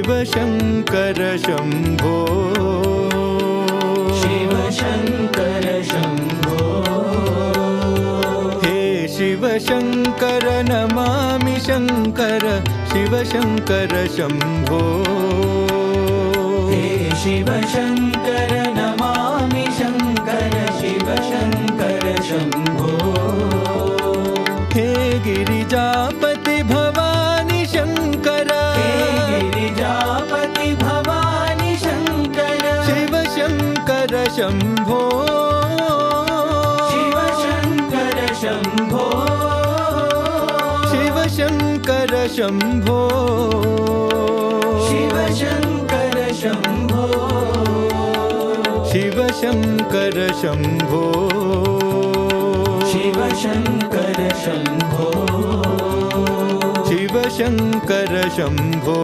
शिवशङ्कर शम्भो शिवशङ्कर शम्भो हे शिवशङ्कर नमामि शङ्कर शिवशङ्कर शम्भो हे शिवशङ्कर नमामि शङ्कर शिवशङ्कर शम्भो हे गिरिजापति भवानी शङ्कर हे गिरिजापति भवानी शङ्कर शिवशङ्कर शम्भो शिवशङ्कर शम्भो शिवशङ्कर शम्भो शिवशङ्कर शम्भो शिवशङ्कर शम्भो शिवशङ्कर शम्भो शिवशङ्कर शम्भो